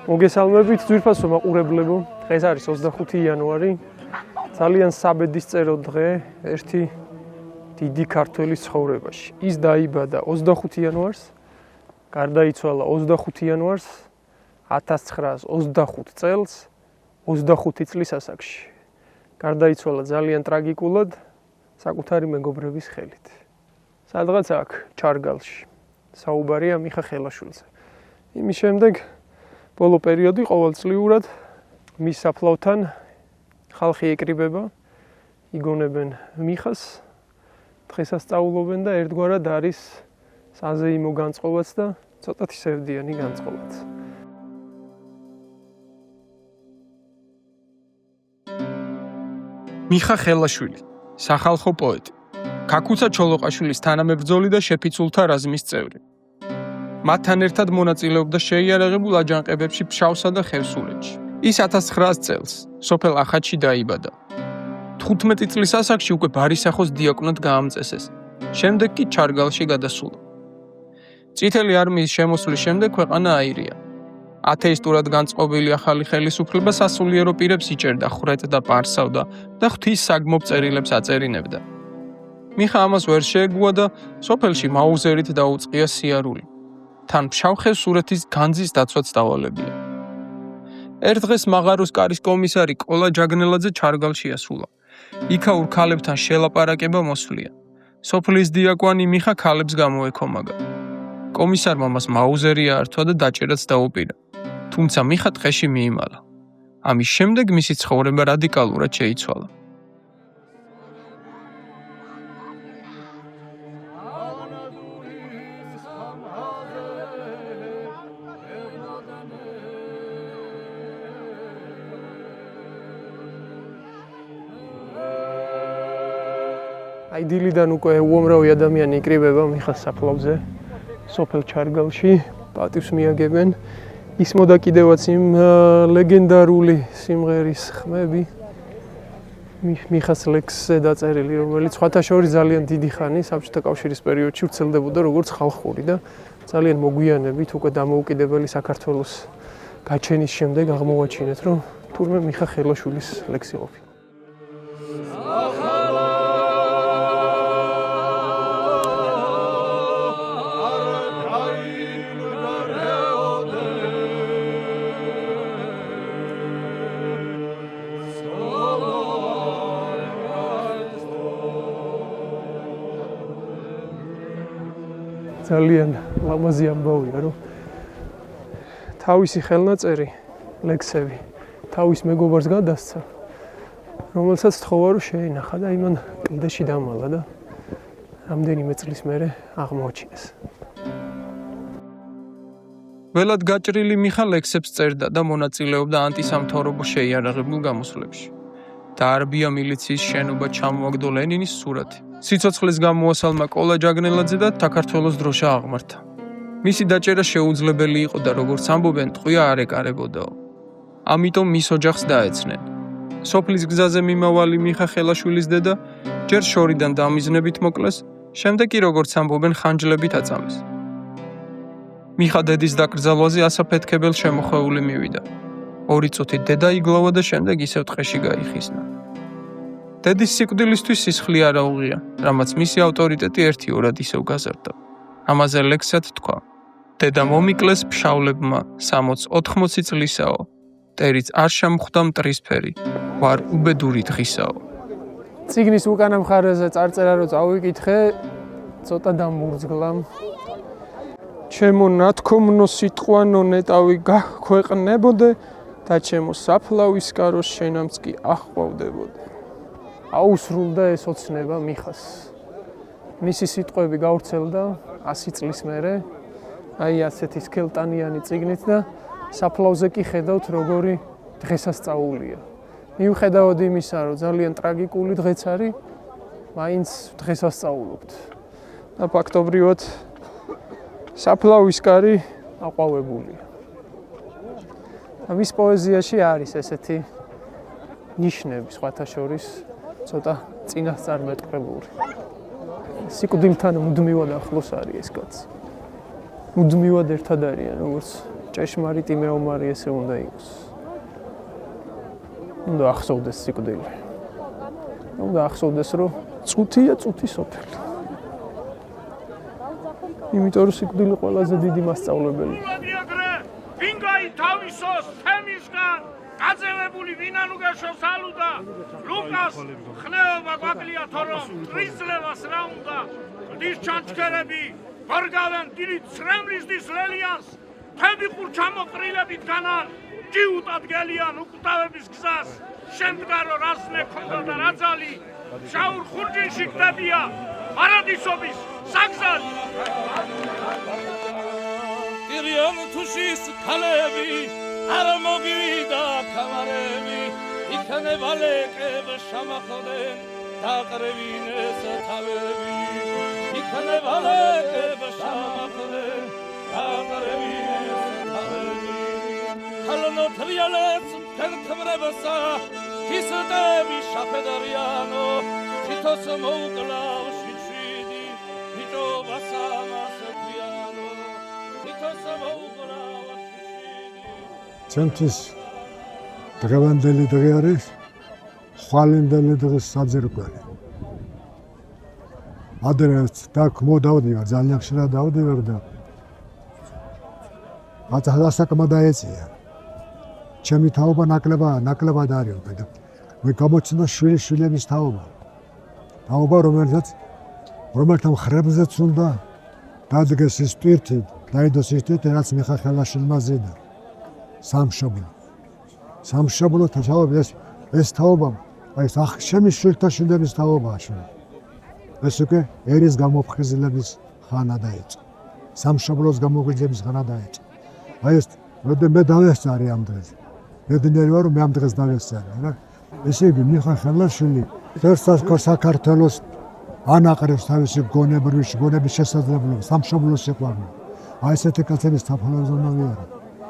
მოგესალმებით ძვირფასო მაყურებლებო, დღეს არის 25 იანვარი, ძალიან საბედისწერო დღე ერთი დიდი ქართველის ცხოვრებაში. ის დაიბადა 25 იანვარს, გარდაიცვალა 25 იანვარს 1925 წელს 25 წლის ასაკში. გარდაიცვალა ძალიან ტრაგიკულად საკუთარი მეგობრების ხელით. სადღაც აქ ჩარგალში საუბარია მიხა ხელაშვილზე. იმის შემდეგ ბოლო პერიოდი ყოველწლიურად მის საფლავთან ხალხი ეკრიბება, იგონებენ მიხას, დღესასწაულობენ და ერთგვარად არის საზეიმო განწყობაც და ცოტათი სევდიანი განწყობაც. მიხა ხელაშვილი, სახალხო პოეტი, ქაქუცა ჩოლოყაშვილის თანამებრძოლი და შეფიცულთა რაზმის წევრი. მათთან ერთად მონაწილეობდა შეიარაღებულ აჯანყებებში ფშავსა და ხევსურეთში. ის 1900 წელს სოფელ ახატში დაიბადა. 15 წლის ასაკში უკვე ბარისახოს დიაკვნად გაამწესეს. შემდეგ კი ჩარგალში გადასულა. წითელი არმიის შემოსვლის შემდეგ ქვეყანა აირია. ათეისტურად განწყობილი ახალი ხელისუფლება სასულიერო პირებს იჭერდა, ხრეტდა, პარსავდა და ღვთის საგმობ წერილებს აწერინებდა. მიხა ამას ვერ შეეგუა და სოფელში მაუზერით დაუწყია სიარული. თან ფშავ-ხევსურეთის განძის დაცვაც დავალებია. ერთ დღეს მაღაროს კარის კომისარი კოლა ჯაგნელაძე ჩარგალში ასულა. იქაურ ქალებთან შელაპარაკება მოსვლია. სოფლის დიაკვანი მიხა ქალებს გამოეკომაგა. კომისარმა მას მაუზერი აართვა და დაჭერაც დაუპირა. თუმცა მიხა ტყეში მიიმალა. ამის შემდეგ მისი ცხოვრება რადიკალურად შეიცვალა. დილიდან უკვე უამრავი ადამიანი იკრიბება მიხას საფლავზე, სოფელ ჩარგალში, პატივს მიაგებენ. ისმოდა კიდევაც იმ ლეგენდარული სიმღერის ხმები, მიხას ლექსზე დაწერილი, რომელიც სხვათა შორის ძალიან დიდი ხანი საბჭოთა კავშირის პერიოდში ვრცელდებოდა როგორც ხალხური და ძალიან მოგვიანებით უკვე დამოუკიდებელი საქართველოს გაჩენის შემდეგ აღმოვაჩინეთ, რომ თურმე მიხა ხელაშვილის ლექსი ყოფილა. ძალიან ლამაზი ამბავია, რომ თავისი ხელნაწერი ლექსები თავის მეგობარს გადასცა, რომელსაც თხოვა რომ შეენახა და იმან კლდეში დამალა და რამდენიმე წლის მერე აღმოაჩინეს. ველად გაჭრილი მიხა ლექსებს წერდა და მონაწილეობდა ანტისამთავრობო შეიარაღებულ გამოსვლებში. დაარბია მილიციის შენობა, ჩამოაგდო ლენინის სურათი. სიცოცხლის გამოასალმა კოლა ჯაგნელაძე და საქართველოს დროშა აღმართა. მისი დაჭერა შეუძლებელი იყო და როგორც ამბობენ, ტყვია არ ეკარებოდაო. ამიტომ მის ოჯახს დაეცნენ. სოფლის გზაზე მიმავალი მიხა ხელაშვილის დედა ჯერ შორიდან დამიზნებით მოკლეს, შემდეგ კი როგორც ამბობენ ხანჯლებით აწამეს. მიხა დედის დაკრძალვაზე ასაფეთქებელ შემოხვეული მივიდა. 2 წუთით დედა იგლოვა და შემდეგ ისევ ტყეში გაიხიზნა. დედის სიკვდილისთვის სისხლი არ აუღია, რამაც მისი ავტორიტეტი ერთიორად ისევ გაზარდა. ამაზე ლექსად თქვა: დედა მომიკლეს ფშავლებმა 60-80 წლისაო, ტერიც არ შემხვდა მტრისფერი, ვარ უბედური დღისაო. წიგნის უკანა მხარეზე წარწერა რო წავიკითხე, ცოტა დამურზგლა. ჩემო ნათქომნო სიტყვანო ნეტავი გაქვეყნებოდე და ჩემო საფლავის კაროს შენამც კი ახვავდებოდე. აუსრულდა ეს ოცნება მიხას. მისი სიტყვები გავრცელდა 100 წლის მერე, აი ასეთი სქელტანიანი წიგნით და საფლავზე კი ხედავთ როგორი დღესასწაულია. მიუხედავად იმისა, რომ ძალიან ტრაგიკული დღეც არის, მაინც დღესასწაულობთ. და ფაქტობრივად საფლავის კარი აყვავებულია. მის პოეზიაში არის ესეთი ნიშნები, სხვათა შორის ცოტა წინასწარმეტყველური. სიკვდილთან მუდმივად ახლოს არის ეს კაცი. მუდმივად ერთად არიან, როგორც ჭეშმარიტი მეომარი ესე უნდა იყოს. უნდა ახსოვდეს სიკვდილი. უნდა ახსოვდეს, რომ წუთია წუთი სოფელი. იმიტომ რომ სიკვდილი ყველაზე დიდი მასწავლებელია. ვინგაი თავისოს თემისგან გაძევებული ვინანუგაშოს ალუდა ლუკას ხნეობა გვაკლია თორემ ტრიზლევას რა უნდა დის ჩანჩქერები ვარგავენ დიდი ცრემლისდის ლელიანს თები ყურ ჩამოყრილებით განან ჯიუტად გელიან უკვდავების გზას შემდგარო რაზნე ქონდა და რაძალი შაურ ხურჯინში გდებია პარადისობის საგზალი ირიან თუშის ქალები არ მოგივიდა ქამარები იქნება ლეკებ შამახოდენ დაყრევინეს თავები იქნება ლეკებ შამახოდენ დაყრევინეს თავები ხალონო თრიალებს თენქმრებსა ქისდები შაფედარიანო თითოს მოუკლავ შიშვიდი ბიჭობასა მასფიანო თითოს მოუკლავ ჩემთვის დღევანდელი დღე არის ხვალინდელი დღის საძირკველი. ადრე დაკ მოდავდივარ, ძალიან ხშირად დავდივარ და ასაკმა დაეწია. ჩემი თაობა ნაკლებად არის და მე გამოჩნდა შვილების თაობა. თაობა რომელთა მხრებზეც უნდა დადგეს ის ტვირთი, დაიდოს ის ტვირთი, რაც მიხა ხელაშვილმა ზედა. სამშობლო თაობა ეს თაობა აი ჩემი შვილთა შვილების თაობაა შვილ. ეს უკვე ერის გამოფხიზლების ხანა დაიწყო. სამშობლოს გამოფხიზლების ხანა დაიწყო. აი ეს მე დავესწარი ამ დღეს. მედნერი ვარ რომ მე ამ დღეს დავესწარი, რა. ესე იგი მიხა ხელაშვილი საქართველოს ანაყრევს თავისი გონების შესაძლებლობა სამშობლოს შეყვარება. აი ესეთი კაცების საფლავზე უნდა ვიარო.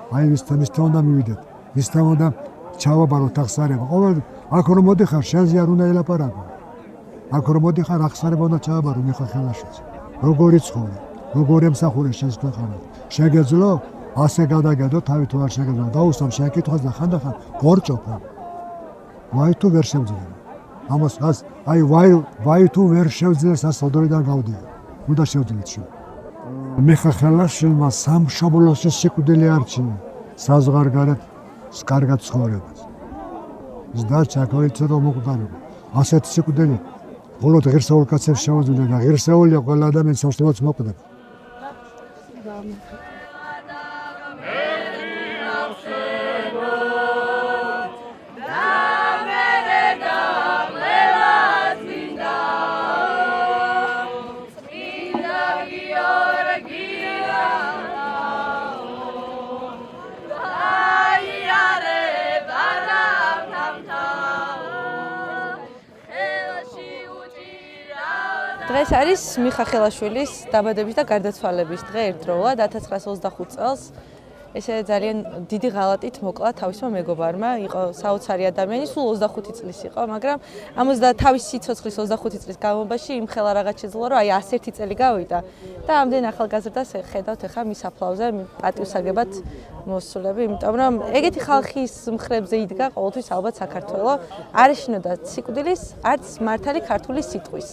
აი ვისთან უნდა მივიდეთ. ვისთან უნდა ჩავაბაროთ აღსარება. ყოველ აქ რომ მოდიხარ, შენზე არ უნდა ელაპარაკო. აქ რომ მოდიხარ, აღსარება უნდა ჩავაბარო მიხა ხელაშვილს. როგორი ცხოვრე, როგორი ემსახურე შენს ქვეყანას. შეგეძლო ასე გადაგედო, თავი თუ არ შეგეძლო, დაუსვამ შეკითხვას და ხანდახან გორჭოფა. ვაი თუ ვერ შევძლებ. ამას აი ვაი თუ ვერ შევძლებს ასოდრიდან გავდივარ. უნდა შევძლეთ შენ. მიხა ხელაშვილმა სამშობლოში სიკვდილი არჩია. საზღვარგარეთ კარგად ცხოვრებას. ზდარჩა კოიცო მოგვდარება. ასეთ სიკვდილი მხოლოდ ღირსეულ კაცებს შეუძლია და ღირსეულია ყველა ადამიანს სამშობლოც მოკვდება. დღეს არის მიხა ხელაშვილის დაბადების და გარდაცვალების დღე ერთდროულად 1925 წელს ესე ძალიან დიდი ღალატით მოკლა თავისმა მეგობარმა, იყო საოცარი ადამიანი, სულ 25 წლის იყო, მაგრამ თავის სიცოცხლის 25 წლის განმავლობაში იმხელა რაღაც შეძლო, რომ აი 101 წელი გავიდა და ამდენ ახალგაზრდას ხედავთ ახლა მის აფლავზე პატივსაგებად მოსულები, იმიტომ რომ ეგეთი ხალხის მხრებზე იდგა ყოველთვის ალბათ საქართველო, არ ეშინოდა სიკვდილის, არც მართალი ქართული სიტყვის.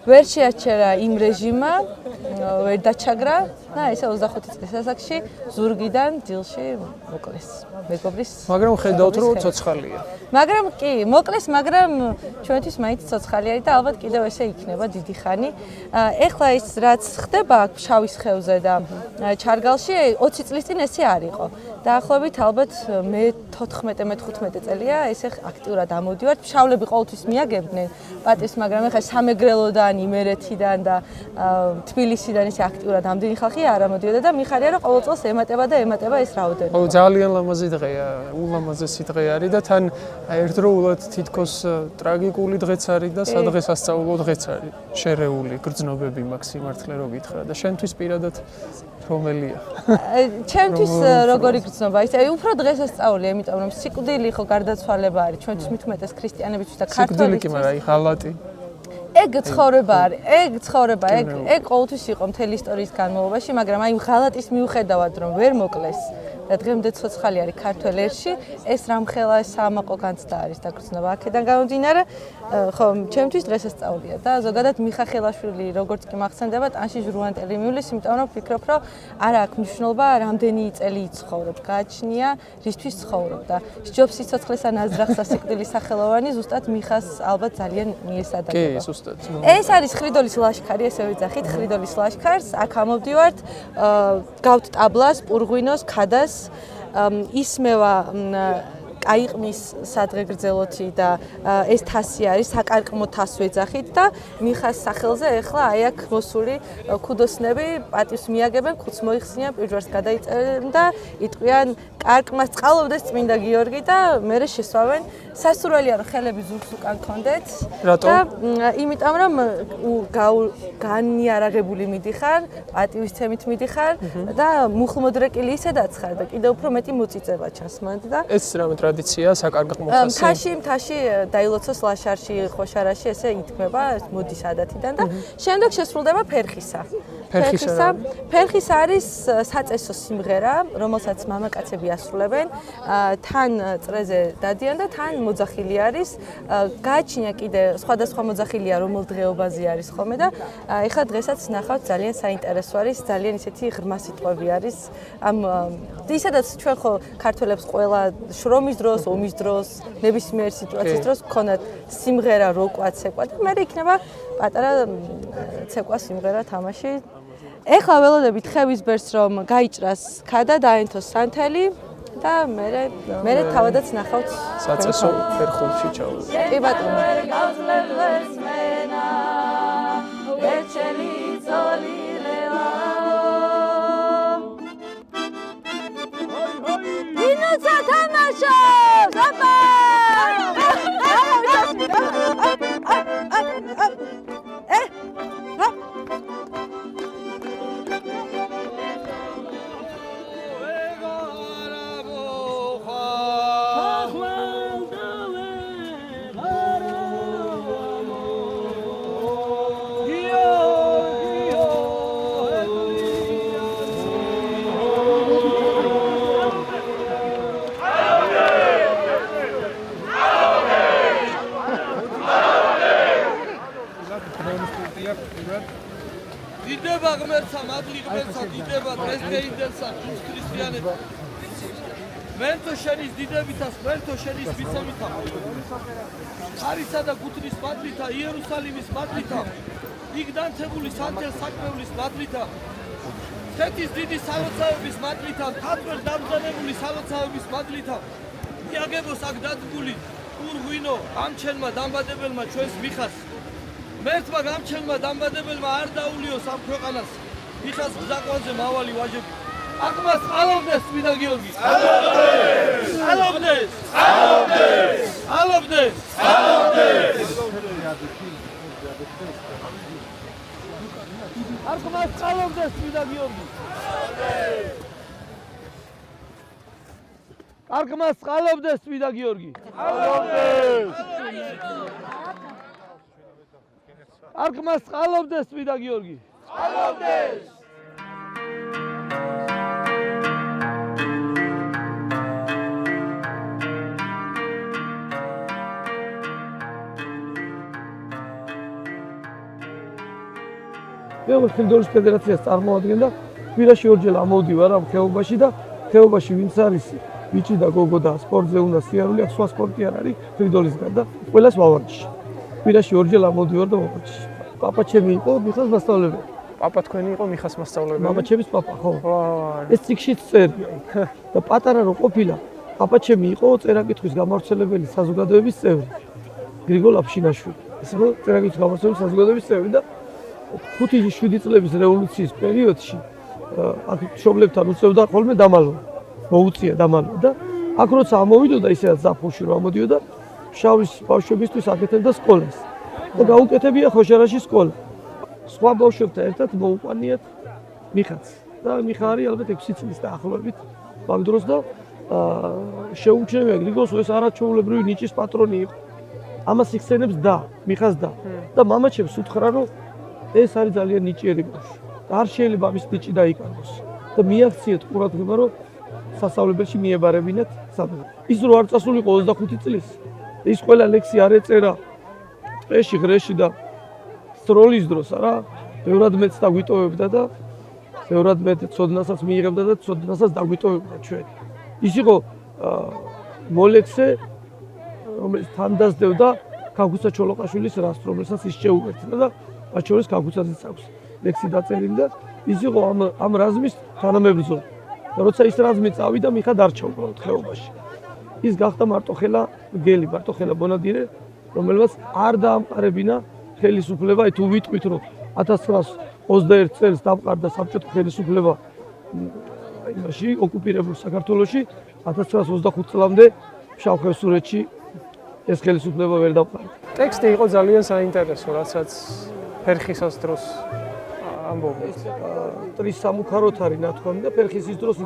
ვერ შეაჩერა იმ რეჟიმმა, ვერ დაჩაგრა და ესე 25 წლის ასაკში ზურგიდან დილში მოკლეს. მეგობრის. მაგრამ ხედავთ რომ ცოცხალია. მაგრამ კი, მოკლეს, მაგრამ ჩვენთვის მაინც ცოცხალი არის და ალბათ კიდევ ესე იქნება დიდი ხანი. ეხლა ის რაც ხდება აქ შავის ხევზე და ჩარგალში 20 წლის წინ ესე არ იყო. დაახლოებით ალბათ მე 14-15 წელია ესე აქტიურად ამოდივართ. ფშავლები ყოველთვის მიაგებდნენ პატივს, მაგრამ ეხლა სამეგრელოდან, იმერეთიდან და თბილისიდან ესე აქტიურად ამდენი ხალხი არ ამოდიოდა და მიხარია რომ ყოველ წელს ემატება ეს რაოდენობა. ო ძალიან ლამაზი დღეა, ულამაზესი დღე არის და თან ერთდროულად თითქოს ტრაგიკული დღეც არის და სადღესასწაულო დღეც არის. შერეული გრძნობები მაქვს სიმართლე რო გითხრა და შენთვის პირადად რომელია? ჩემთვის როგორი გრძნობა ის? აი უფრო დღესასწაულია, იმიტომ რომ სიკვდილი ხო გარდაცვალება არის ჩვენთვის მით უმეტეს ქრისტიანებისთვის და ქართველებისთვის. სიკვდილი კი, მაგრამ აი ღალატი. ეგ ცხოვრება არის, ეგ ყოველთვის იყო მთელი ისტორიის განმავლობაში, მაგრამ აი ღალატის მიუხედავად რომ ვერ მოკლეს და დღემდე ცოცხალი არის ქართველ ერში, ეს რამხელა საამაყო განცდა არის და გრძნობა აქედან გამომდინარე, ხო, ჩემთვის დღესასწაულია და ზოგადად მიხა ხელაშვილი როგორც კი მახსენდება, ტანში ჟრუანტელი მიulis, იმიტომ რომ ვფიქრობ, რომ არა აქვს მნიშვნელობა რამდენი წელი იცხოვრობ, გააჩნია რისთვის ცხოვრობ და სჯობს სიცოცხლეს ან აზრახსა სიკვდილის სახელოვანი ზუსტად მიხას ალბათ ძალიან მიესადაგება. კი, ზუსტად. ეს არის ხრიდოლის ლაშქარი, ესე ვიძახით, ხრიდოლის ლაშქარს, აქ ამოვდივართ, გავთ ტაბლას, პურღვინოს, ქადას, ისმევა აიყმის სადღეგრძელოთი და ეს თასი არის საკარკმო თას ვეძახით და მიხას სახელზე ეხლა აი აქ მოსული ქუდოსნები პატივს მიაგებენ, ხუთს მოიხსნიან, პირჯვარს გადაიწერენ და იტყვიან კარკმას წყალობდეს წმინდა გიორგი და მერე შესვავენ. სასურველია რომ ხელები ზურგს უკან ქონდეთ რატო? და იმიტომ რომ განიარაღებული მიდიხარ, პატივისცემით მიდიხარ და მუხლმოდრეკილი ისედაც ხარ და კიდევ უფრო მეტი მოწიწება ჩასმად და ეს რამე ტრადიცია საკარგმო თასი. მთაში დაილოცოს ლაშარში, ხოშარაში ესე ითქმება, მოდის ადათიდან და შემდეგ შესრულდება ფერხისა. ფერხისა არის საწესო სიმღერა, რომელსაც მამაკაცები ასრულებენ, თან წრეზე დადიან და თან მოძახილი არის. გააჩნია კიდე სხვადასხვა მოძახილია, რომელ დღეობაზე არის ხოლმე და ეხლა დღესაც ნახავთ ძალიან საინტერესო არის, ძალიან ისეთი ღრმა სიტყვები არის. ისედაც ჩვენ ხო ქართველებს ყველა შრომის დროს, ომის დროს, ნებისმიერ სიტუაციის დროს გქონდათ სიმღერა როკვა, ცეკვა და მე იქნება პატარა ცეკვა სიმღერა თამაში. ეხლა ველოდებით ხევის ბერს რომ გაიჭრას ქადა, დაენთოს სანთელი და მე თავადაც ნახავთ საწესო ფერხულში ჩავა. კი ბატონო. ინოცა თამაშობს! აბა! დიდება ღმერთსა, მადლი ღმერთსა, დიდება დღესდღეინდელსა, გულს ქრისტიანებსა. მერტო შენის დიდებითას, მერტო შენის მიცემითა. ხარისა და გუთრის მადლითა, იერუსალიმის მადლითა. იქ დანთებული სანთელ საქმეულის მადლითა. თეთის დიდი სალოცავების მადლითა, თათვერ დამზადებული სალოცავების მადლითა. მიაგებოს აქ დადგული პურღვინო ამჩენმა დამბადებელმა ჩვენს მიხას. მერთმა გამჩენმა დამბადებელმა არ დაულიოს ამ ქვეყანას. მიხას გზაყვანზე მავალი ვაჟები. აკმას ალობდეს წმინდა გიორგი. ალობდეს! ალობდეს! ალობდეს! ალობდეს! ალობდეს! აკმას ალობდეს წმინდა გიორგი. კარგმას წყალობდეს წმინდა გიორგი. წყალობდეს. კარგმას წყალობდეს წმინდა გიორგი. წყალობდეს. მე ფილდორის ფედერაციას წარმოადგენდა კვირაში ორჯერ ამოვდივარ ამ ხეობაში და ხეობაში ვინც არის ბიჭი და გოგო და სპორტზე უნდა სიარული აქვს, სხვა სპორტი არ არის ფილდორის გარდა, ყველას ვავარჯიში. კვირაში ორჯერ ამოვდივარ და ვავარჯიში. პაპა ჩემი იყო მიხას მასწავლებელი. პაპა თქვენი იყო მიხას მასწავლებელი. მამა ჩემის პაპა, ხო. ვაი. ეს ციკშიც წერია. და პატარა რო ყოფილა, პაპა ჩემი იყო წერა-კითხვის გამავრცელებელი საზოგადოების წევრი. გრიგოლ აფშინაშვილი. ეს იყო წერა-კითხვის გამავრცელებელი საზოგადოების წევრი და 5-7 წლების რევოლუციის პერიოდში აქ მშობლებთან უწევდა ხოლმე დამალვა. მოუწია დამალვა და აქ როცა ამოვიდოდა ისედაც ზაფხულში რომ ამოდიოდა შავის ბავშვებისთვის აკეთებდა სკოლას. და გაუკეთებია ხოშარაში სკოლა. სხვა ბავშვებთან ერთად მოუყვანიათ მიხაც. და მიხა არის ალბათ 6 წლის დაახლოებით მაგ დროს და შეუჩნევია გრიგოლს ეს არაჩვეულებრივი ნიჭის პატრონი იყო. ამას იხსენებს და მიხას და მამა ჩემს უთხრა რომ ეს არის ძალიან ნიჭიერი ბავშვი. არ შეიძლება ამის ნიჭი დაიკარგოს. და მიაქციეთ ყურადღება რომ სასწავლებელში მიებარებინათ სადღაც. ის რო არ წასულიყო 25 წლის. ის ყველა ლექსი არ ეწერა ტყეში, ღრეში და სროლის დროს არა, ბევრად მეც დაგვიტოვებდა და ბევრად მეტ ცოდნასაც მიიღებდა და ცოდნასაც დაგვიტოვებდა ჩვენ. ის იყო მოლექსე, რომელიც თან დასდევდა ქაგუცა ჩოლოყაშვილის რას, რომელსაც ის შეუერთდა და მათ შორის ქაგუცაზეც აქვს ლექსი დაწერილი და ის იყო ამ რაზმის თანამებრძოლი. და როცა ის რაზმი წავიდა, მიხა დარჩა უბრალოდ ხეობაში. ის გახდა მარტოხელა გელი, მარტოხელა ბონადირე, რომელმაც არ დაამყარებინა ხელისუფლება, თუ ვიტყვით რომ 1921 წელს დამყარდა საბჭოთა ხელისუფლება იმაში ოკუპირებულ საქართველოში, 1925 წლამდე შავხევსურეთში ეს ხელისუფლება ვერ დამყარდა. ტექსტი იყო ძალიან საინტერესო, რასაც ფერხისას დროს ამბობთ. ტრის სამუქაროთ არის ნათქვამი და ფერხისის დროს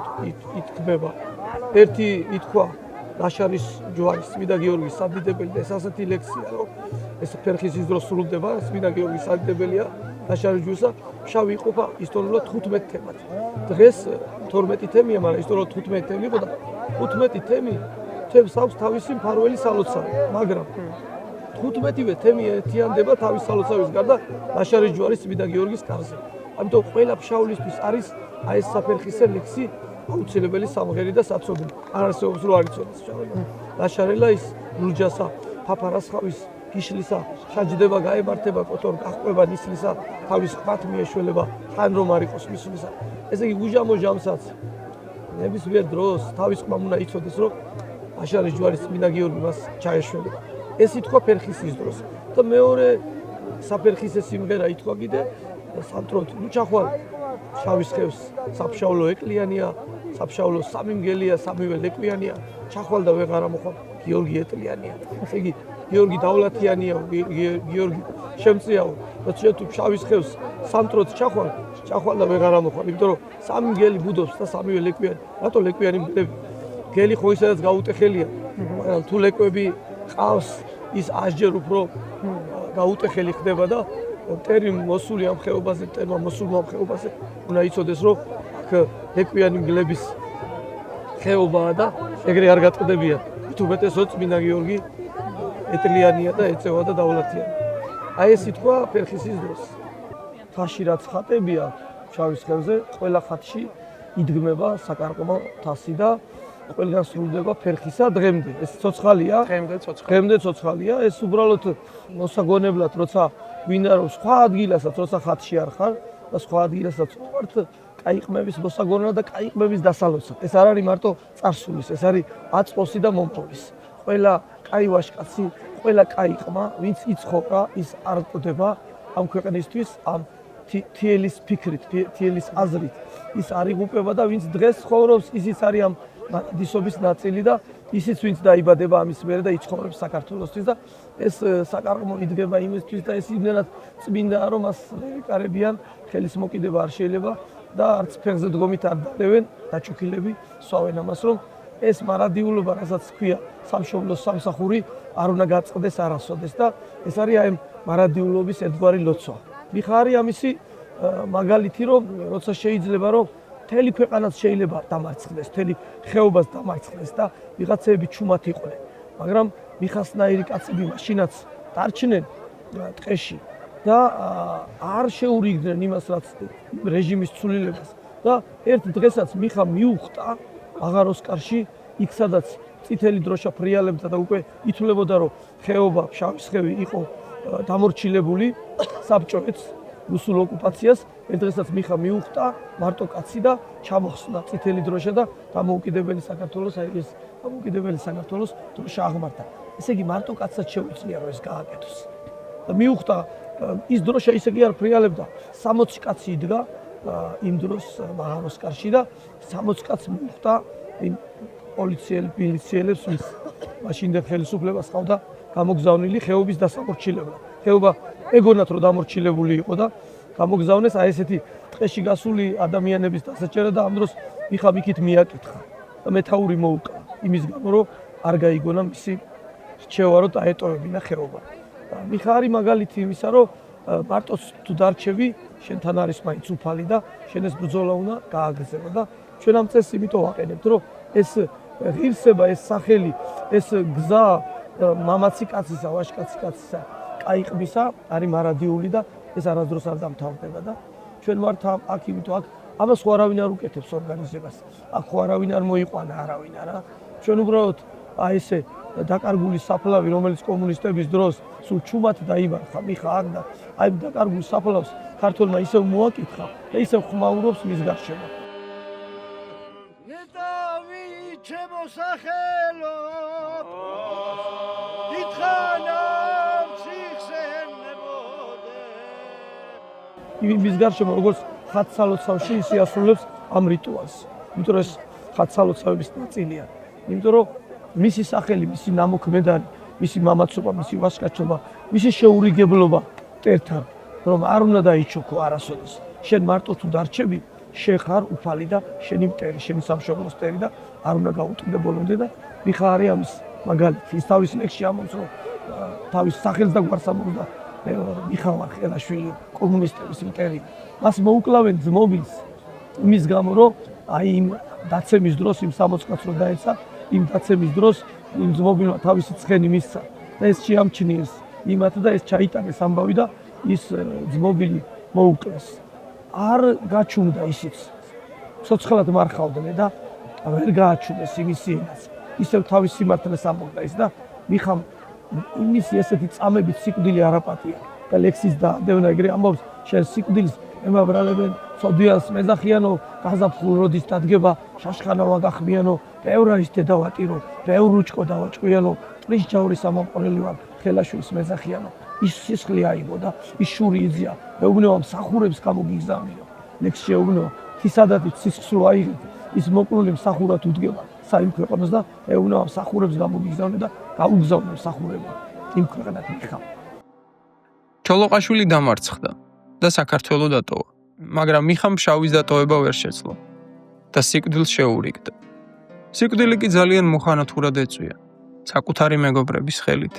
ითქმება. ერთი ითქვა ნაშარის ჯვარის წმინდა გიორგის სადიდებელი და ეს ასეთი ლექსია რომ ეს ფერხისის დროს სრულდება წმინდა გიორგის სადიდებელია ნაშარის ჯვარისა შავი იყოფა ისტორიულად 15 თემად. დღეს 12 თემია, მაგრამ ისტორიულად 15 თემი იყო და 15 თემი თემს აქვს თავისი მფარველი სალოცავი, მაგრამ 15-ვე თემი ერთიანდება თავის სალოცავის გარდა ნაშარის ჯვარის წმინდა გიორგის კარზე. ამიტომ ყველა ფშავლისთვის არის ეს საფერხისე ლექსი აუცილებელი სამღერი და საცოდნი. არ არსებობს რომ არ იცოდეს შავება. ნაშარელა ის ლუჯასა, ფაფარასხავის გიშლისა, შაჯდება გაემართება კოტორ გაყვება ნისლისა, თავის ყმათ მიეშველება, თან რომ არ იყოს მისვლისა. ესე იგი უჟამო ჟამსაც ნებისმიერ დროს თავის ყმამ უნდა იცოდეს რომ ნაშარის ჯვარის წმინდა გიორგი მას ჩაეშველება. ეს ითქვა ფერხისის დროს და მეორე საფერხისე სიმღერა ითქვა კიდე სამტროდ ჩახვალ შავის ხევს საფშავლო ეკლიანია, საფშავლო სამი მგელია, სამივე ლეკვიანია, ჩახვალ და ვეღარ ამოხვალ გიორგი ეტლიანია. ესე იგი გიორგი დავლათიანია, გიორგი შემწიაო, როცა თუ შავის ხევს სამტროდ ჩახვალ და ვეღარ ამოხვალ, იმიტომ რომ სამი მგელი ბუდობს და სამივე ლეკვიანი. რატო ლეკვიანი მგლები? გელი ხო ისედაც გაუტეხელია, მაგრამ თუ ლეკვები ყავს ის ასჯერ უფრო გაუტეხელი ხდება და მტერი მოსული ამ ხეობაზე, მტერმა მოსულმა ამ ხეობაზე უნდა იცოდეს რომ აქ ლეკვიანი მგლების ხეობაა და ეგრე არ გატყდებიან. თუ მეტესო წმინდა გიორგი ეტლიანია და ეწევა და დავლათიანია. აი ეს ითქვა ფერხისის დროს. თაში რაც ხატებია შავის ხევზე, ყველა ხატში იდგმება საკარყმო თასი და ყველგან სრულდება ფერხისა დღემდე. ეს ცოცხალია, დღემდე ცოცხალია. ეს უბრალოდ მოსაგონებლად, როცა გვინდა რომ სხვა ადგილასაც, როცა ხატში არ ხარ და სხვა ადგილასაც ვართ, კაი ყმების მოსაგონება და კაი ყმების დასალოცვა. ეს არ არის მარტო წარსულის, ეს არის აწყოსი და მომწონის. ყველა კაი ვაჟკაცი, ყველა კაი ყმა, ვინც იცხოვრა, ის არ კვდება ამ ქვეყნისთვის, ამ თიელის ფიქრით, თიელის აზრით. ის არ იღუპება და ვინც დღეს ცხოვრობს, ისიც არის ამ დისობის ნაწილი და ისიც ვინც დაიბადება ამის მერე და იცხოვრებს საქართველოსთვის და ეს საკარყმო იდგება იმისთვის და ეს იმდენად წმინდაა რომ მას ეკარებიან, ხელის მოკიდება არ შეიძლება და არც ფეხზე დგომით არ დალევენ დაჩუქილები, სვავენ ამას რომ ეს მარადიულობა, რასაც ქვია სამშობლოს სამსახური, არ უნდა გაწყდეს არასოდეს და ეს არის აი მარადიულობის ერთგვარი ლოცვა. მიხა არის ამისი მაგალითი, რომ როცა შეიძლება რომ მთელი ქვეყანაც შეიძლება დამარცხდეს, მთელი ხეობას დამარცხდეს და ვიღაცები ჩუმად იყვნენ. მაგრამ მიხასნაირი კაცები მაშინაც დარჩნენ ტყეში და არ შეურიგდნენ იმას, რაც რეჟიმის ცვლილებას. და ერთ დღესაც მიხა მიუხვდა აღაროსკარში, იქ სადაც წითელი დროშა ფრიალებდა და უკვე ითვლებოდა, რომ ხეობა ფშავისხევი იყო დამორჩილებული საბჭოებს რუსულ ოკუპაციას. ერთ დღესაც მიხა მიუხვდა მარტო კაცი და ჩამოხსნა წითელი დროშა და დამოუკიდებელი საქართველოს, აი ეს დამოუკიდებელი საქართველოს დროშა აღმართა. ესე იგი მარტო კაცსაც შეუძლია რომ ეს გააკეთოს. და მიუხვდა ის დროშა ისე კი არ ფრიალებდა, 60 კაცი იდგა იმ დროს აღაროსკარში და 60 კაცს მიხვდა იმ პოლიციელებს, ვის მაშინდელ ხელისუფლებას ყავდა გამოგზავნილი ხეობის დასამორჩილებლად. ხეობა ეგონათ რომ დამორჩილებული იყო და გამოგზავნეს აი ესეთი ტყეში გასული ადამიანების დასაჭერა და ამ დროს მიხა იქით მიაკითხა და მეთაური მოუკლა იმის გამო რომ არ გაიგონა მისი რჩევა რომ დაეტოვებინა ხეობა. მიხა არის მაგალითი იმისა რომ მარტო თუ დარჩები შენთან არის მაინც უფალი და შენ ეს ბრძოლა უნდა გააგრძელო და ჩვენ ამ წესს იმიტომ ვაყენებთ რომ ეს ღირსება, ეს სახელი, ეს გზა მამაცი კაცისა, ვაჟკაცი კაცისა, კაიყბისა არის მარადიული და ეს არასდროს არ დამთავრდება და ჩვენ ვართ აქ იმიტომ აქ ამას ხო არავინ არ უკეთებს ორგანიზებას. აქ ხო არავინ არ მოიყვანა არავინ არა. ჩვენ უბრალოდ აი ესე დაკარგული საფლავი, რომელიც კომუნისტების დროს სულ ჩუმად დაიმარხა, მიხა აქ და აი დაკარგულ საფლავს ქართველმა ისევ მოაკითხა და ისევ ხმაურობს მის გარშემო. ნეტავი ჩემო სახელო ითხოვ ციხსენებოდე იმის გარშემო როგორც ხატსალოცავში ის იასრულებს ამ რიტუალს. იმიტომ რომ ეს ხატსალოცავების ნაწილია. იმიტომ რომ მისი სახელი, მისი ნამოქმედარი, მისი მამაცობა, მისი ვაჟკაცობა, მისი შეურიგებლობა მტერთან, რომ არ უნდა დაიჩოქო არასოდეს. შენ მარტო თუ დარჩები, შენ ხარ უფალი და შენი მტერი, შენი სამშობლოს მტერი და არ უნდა გაუტყდე ბოლომდე და მიხა არის ამის მაგალითი. ის თავის ლექსში ამბობს, რომ თავის სახელს და გვარს ამბობს და მიხა მარხელაშვილი კომუნისტების მტერი. მას მოუკლავენ ძმობილს იმის გამო, რომ აი იმ დაცემის დროს იმ 60 კაცს რო დაეცა, იმ დაცემის დროს იმ ძმობილმა თავისი ცხენი მისცა და ეს შეამჩნიეს იმათ და ეს ჩაიტანეს ამბავი და ის ძმობილი მოუკლეს. არ გაჩუმდა ისიც. ცოცხლად მარხავდნენ და ვერ გააჩუმეს იმის ენას. ისევ თავის სიმართლეს ამბობდა ის და მიხამ იმისი ესეთი წამებით სიკვდილი არაპატია და ლექსის დაადევნა ეგრე ამბობს შენ სიკვდილს ემაბრალებენ სოდიას მეძახიანო გაზაფხულ როდის დადგება შაშხანა ვაგახმიანო ბევრ არის დედავატირო ბევრ უჭკო დავაჭყვიანო ტრის ჯავრის ამამყოლელი ვარ ხელაშვილის მეძახიანო ის სისხლი აიგო და ის შური იზია მეუბნევა მსახურებს გამოგიგზავნიო ლექსში ეუბნევა თისადათი სისხლო აიღეთ ის მოკლული მსახურად უდგება საიმ ქვეყანას და ეუბნევა მსახურებს გამოგიგზავნე და გაუგზავნე მსახურებმა იმ ქვეყანად მიხა ჩოლოყაშვილი დამარცხდა და საქართველო დატოვა, მაგრამ მიხამ შავის დატოვება ვერ შეძლო და სიკვდილს შეურიგდა. სიკვდილი კი ძალიან მოხანათურად ეწვია, საკუთარი მეგობრების ხელით,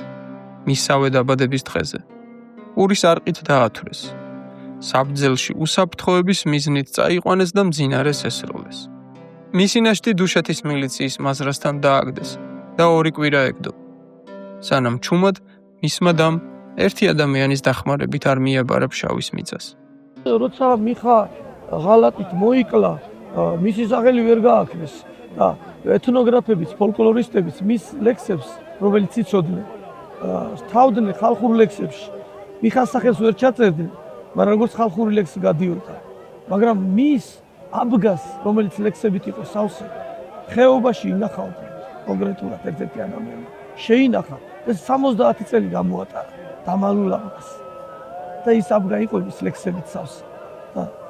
მისსავე დაბადების დღეზე. ურის არყით დაათვრეს. საბძელში უსაფრთხოების მიზნით წაიყვანეს და მძინარეს ესროლეს. მისი ნაშთი დუშეთის მილიციის მაზრასთან დააგდეს და 2 კვირა ეგდო. სანამ ჩუმად მისმა დამ ერთი ადამიანის დახმარებით არ მიაბარა ფშავის მიწას. როცა მიხა ღალატით მოიკლა, მისი სახელი ვერ გააქნეს და ეთნოგრაფებიც, ფოლკლორისტებიც მის ლექსებს, რომელიც იცოდნენ, თავდნენ ხალხურ ლექსებში. მიხას სახელს ვერ ჩაწერდნენ, მაგრამ როგორც ხალხური ლექსი გადიოდა. მაგრამ მის აბგას, რომელიც ლექსებით იყო სავსე, ხეობაში ინახავდა კონკრეტულად ერთ-ერთი ადამიანი. შეინახა და 70 წელი გამოატარა. დამალულობას და ის აბგა იყო ის ლექსებით სავსე.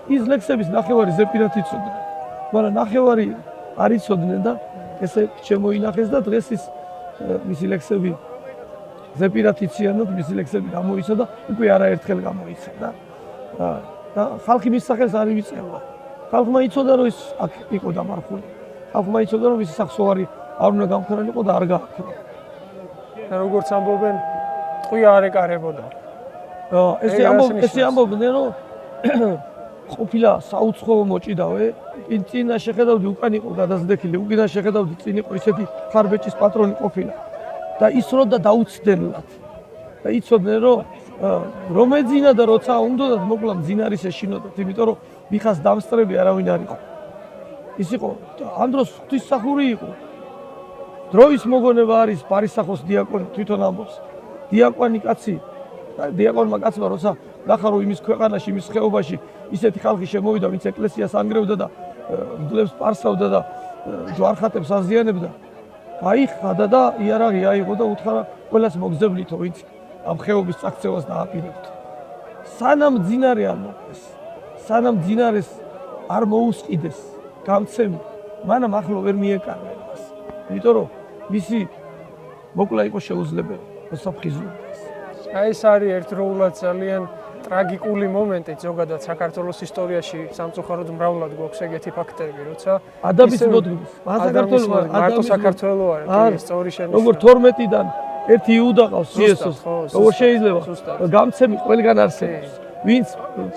ის ლექსების ნახევარი ზეპირად იცოდნენ, მაგრამ ნახევარი არ იცოდნენ და ესე შემოინახეს და დღეს ის მისი ლექსები ზეპირად იციანოთ, მისი ლექსები გამოიცა და უკვე არაერთხელ გამოიცა და ხალხი მის სახელს არ ივიწყებდა. ხალხმა იცოდა რომ ის აქ იყო დამარხული. ხალხმა იცოდა რომ ის სახსოვარი არ უნდა გამქრალიყო და არ გააქრო. როგორც ამბობენ, ტყვი არ ეკარებოდა. ესე ამბობდნენ, რომ ყოფილა საუცხოო მოჭიდავე, წინა შეხედავდი უკან იყო გადაზდექილი, უკიდან შეხედავდი წინ იყო ისეთი ხარბეჭის პატრონი ყოფილა და ისროდა დაუცდელად. და იცოდნენ, რომ რომ ეძინა და როცა უნდათ მოკლა მძინარის ეშინოდათ, იმიტომ რომ მიხას დამსწრები არავინ არ იყო. ის იყო ამ დროს ღვთისმსახური იყო. დროის მოგონება არის პარისახოს დიაკონი თვითონ ამბობს. დიაკვანი კაცი, დიაკონმა კაცმა როცა ნახა რომ იმის ქვეყანაში, იმის ხეობაში ისეთი ხალხი შემოვიდა, ვინც ეკლესიას ანგრევდა და მძლებს პარსავდა და ჯვარხატებს აზიანებდა. აიხადა და იარაღი აიღო და უთხრა ყველას მოგზევლითო, ვინც ამ ხეობის წაქცევას დააპირებთ. სანამ ძინარე არ მოყვეს, სანამ ძინარეს არ მოუსყიდეს გამცემი, მანამ ახლო ვერ მიეკარნენ მას. იმიტომ რომ მისი მოკლა იყო შეუძლებელი, მოსაფხიზლობას. აი ეს არის ერთდროულად ძალიან ტრაგიკული მომენტი ზოგადად საქართველოს ისტორიაში სამწუხაროდ მრავლად გვაქვს ეგეთი ფაქტები, როცა ადამის მოდგმის, მარტო საქართველო არის სწორი შენიშვნა. როგორ 12-დან ერთი იუდა ყავს იესოს, როგორ შეიძლება გამცემი ყველგან არსებობს, ვინც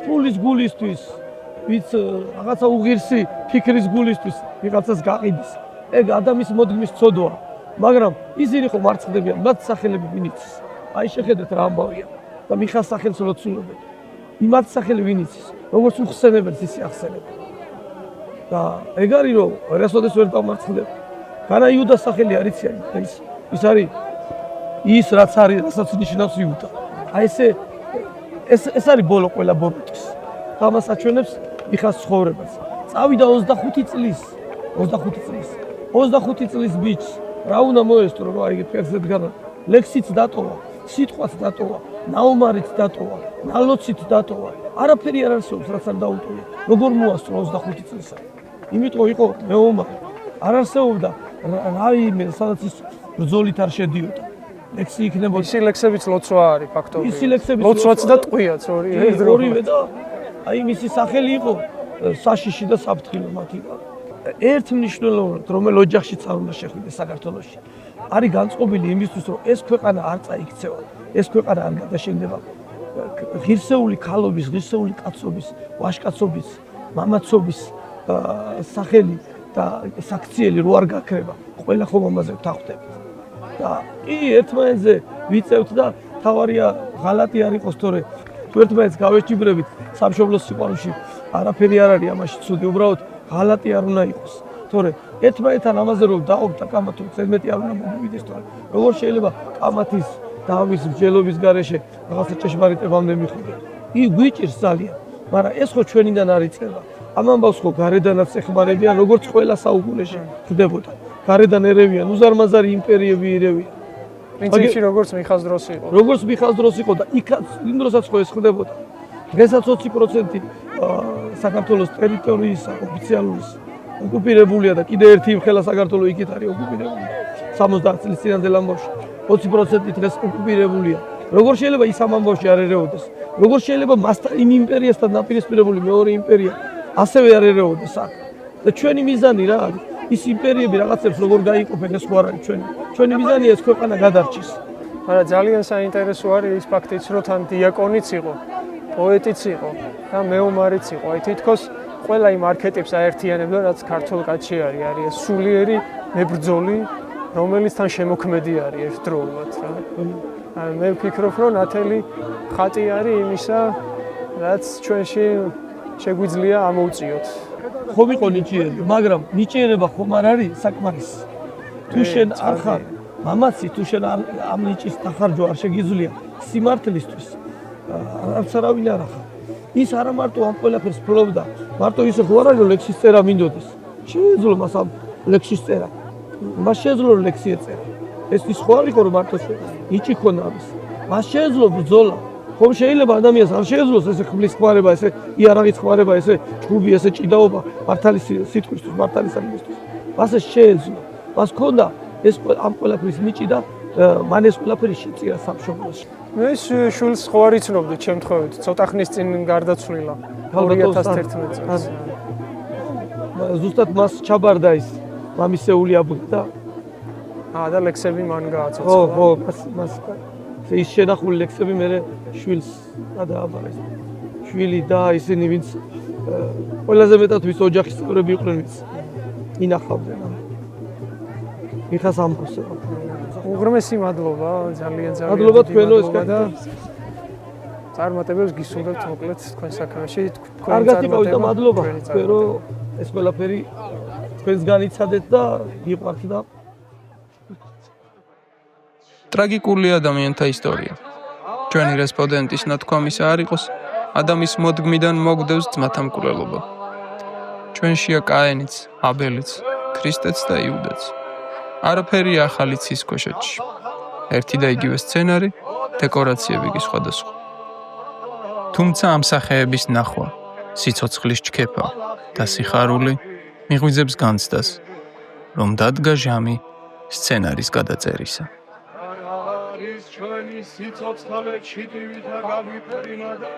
ფულის გულისთვის, ვინც რაღაცა უღირსი ფიქრის გულისთვის ვიღაცას გაყიდის. ეგ ადამის მოდგმის ცოდვაა, მაგრამ ისინი ხო მარცხდებიან, მათ სახელები ვინ იცის? აი შეხედეთ რა ამბავია და მიხას სახელს ლოცულობენ. იმათ სახელი ვინ იცის? როგორც უხსენებელს ისე ახსენებენ. და ეგ არის რომ რასოდეს ვერ დამარცხდება. განა იუდას სახელი არ იციან, ის არის ის რაც არის, რასაც ნიშნავს იუდა. აი ეს არის ბოლო ყველა ბოროტის. ამას აჩვენებს მიხას ცხოვრებას. წავიდა 25 წლის, 25 წლის ბიჭს რა უნდა მოესწრო, რომ აი ფერზე დგანა, ლექსიც დატოვა, სიტყვაც დატოვა, ნაომარიც დატოვა, ნალოცით დატოვა. არაფერი არ არსებობს, რაც არ დაუტოვია. როგორ მოასწრო 25 წლისა? იმიტომ იყო მეომარი. არ არსებობდა რაიმე, სადაც ის ბრძოლით არ შედიოდა. ლექსი იქნებოდა. ისი ლექსებიც ლოცვა არის ფაქტობრივად. ისი ლექსებიც ლოცვაც და ტყვიაც ორივე და აი მისი სახელი იყო საშიში და საფრთხილო მათი. ერთ მნიშვნელოვნად რომელ ოჯახშიც არ უნდა შეხვიდეს საქართველოში. არის განწყობილი იმისთვის, რომ ეს ქვეყანა არ წაიქცევა, ეს ქვეყანა არ გადაშენდება ღირსეული ქალობის, ღირსეული კაცობის, ვაჟკაცობის, მამაცობის სახელი და საქციელი რო არ გაქრება, ყველა ხომ ამაზე ვთანხმდებით. და კი ერთმანეთზე ვიწევთ და თავარია ღალატი არ იყოს, თორე ერთმანეთს გავეჭიბრებით სამშობლოს სიყვარულში, არაფერი არ არის ამაში ცუდი, უბრალოდ ღალატი არ უნდა იყოს. თორე ერთმანეთთან ამაზე რომ დაყობთ და კამათობთ, ზედმეტი არ უნდა მოგივიდეს თორე. როგორ შეიძლება კამათის დავის მსჯელობის გარეშე რაღაცა ჭეშმარიტებამდე მიხვიდეთ? გვიჭირს ძალიან, მაგრამ ეს ხო ჩვენიდან არ იწყება. ამ ამბავს ხო გარედანაც ეხმარებიან, როგორც ყველა საუკუნეში ხდებოდა. გარედან ერევიან, უზარმაზარი იმპერიები ერევიან. პრინციპში როგორც მიხას დროს იყო. როგორც მიხას დროს იყო და იმ დროსაც ხო ეს ხდებოდა. დღესაც 20% საქართველოს ტერიტორიისა ოფიციალურის ოკუპირებულია და კიდე ერთი იმხელა საქართველოს იქით არის ოკუპირებული. 70 წლის წინანდელ ამბავში 20% დღეს ოკუპირებულია. როგორ შეიძლება ის ამ ამბავში არ ერეოდეს? როგორ შეიძლება მასთან იმ იმპერიასთან დაპირისპირებული მეორე იმპერია ასევე არ ერეოდეს აქ? და ჩვენი მიზანი რა არის? ის იმპერიები რაღაცებს როგორ გაიყოფენ, ეს ხო არ არის ჩვენი. ჩვენი მიზანია ეს ქვეყანა გადარჩეს. მაგრამ ძალიან საინტერესო არის ის ფაქტიც, რომ თან დიაკონიც იყო, პოეტიც იყო და მეომარიც იყო. აი თითქოს ყველა იმ არქეტიპს აერთიანებდა, რაც ქართულ კაცში არის. არის ეს სულიერი მებრძოლი, რომელიც თან შემოქმედი არის ერთდროულად რა. მე ვფიქრობ, რომ ნათელი ხატი არის იმისა, რაც ჩვენში შეგვიძლია ამოვწიოთ. ხომ იყო ნიჭიერი, მაგრამ ნიჭიერება ხომ არ არის საკმარისი. თუ შენ არ ხარ მამაცი, თუ შენ ამ ნიჭის დახარჯვა არ შეგიძლია სიმართლისთვის, არც არავინ არ ახარ. ის არა მარტო ამ ყველაფერს ფლობდა, მარტო ისე ხო არ არის რომ ლექსის წერა მინდოდეს. შეეძლო მას ამ ლექსის წერა. მას შეეძლო რომ ლექსი ეწერა. ეს ის ხო არ იყო რომ მარტო ნიჭი ქონა ამის. მას შეეძლო ბრძოლა. ხომ შეიძლება ადამიანს არ შეეძლოს ესე ხმლის ხმარება, ესე იარაღის ხმარება, ესე ჭუბი, ესე ჭიდაობა მართალი სიტყვისთვის, მართალი სამისთვის. მას ეს შეეძლო. მას ქონდა ეს ამ ყველაფრის ნიჭი და მან ეს ყველაფერი შეწირა სამშობლოში. მე შვილს ხო არ იცნობდი შემთხვევით, ცოტა ხნის წინ გარდაცვლილა 2011 წელს. ზუსტად მას ჩაბარდა ის მამისეული აბუდა და და ლექსები მან გააცოცა. ხო, მას ის შენახული ლექსები მე შვილს გადააბარეს. შვილი და ისინი ვინც ყველაზე მეტად ვის ოჯახის წევრები იყვნენ ვინც ინახავდნენ ამ მიხას ამბობს. უღრმესი მადლობა, ძალიან მადლობა თქვენო ეს და წარმატებებს გისურვებთ მოკლედ თქვენ საქმეში. კარგად იყავით და მადლობა თქვენ რომ ეს ყველაფერი თქვენს განიცადეთ და გიყვართ და ტრაგიკული ადამიანთა ისტორია. ჩვენი რესპონდენტის ნათქვამისა არ იყოს, ადამიანის მოდგმიდან მოგდევს ძმათა მკვლელობა. ჩვენშია კაენიც, აბელიც, ქრისტეც და იუდაც. არაფერი ახალი ცის ქვეშეთში. ერთი და იგივე სცენარი, დეკორაციები კი სხვადასხვა. თუმცა ამ სახეების ნახვა, სიცოცხლის ჩქეფა და სიხარული მიღვიძებს განცდას, რომ დადგა ჟამი სცენარის გადაწერისა. არის ჩვენი სიცოცხლე ჩიტივითა გამიფრინა და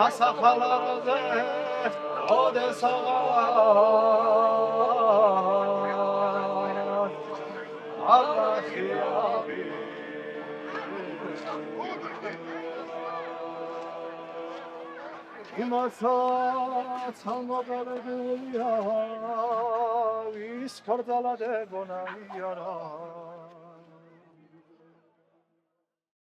ასახალარზე ოდესაღა ალახიაბი იმასაც ამოგარებულია ვის ქორდალა დებონა იარა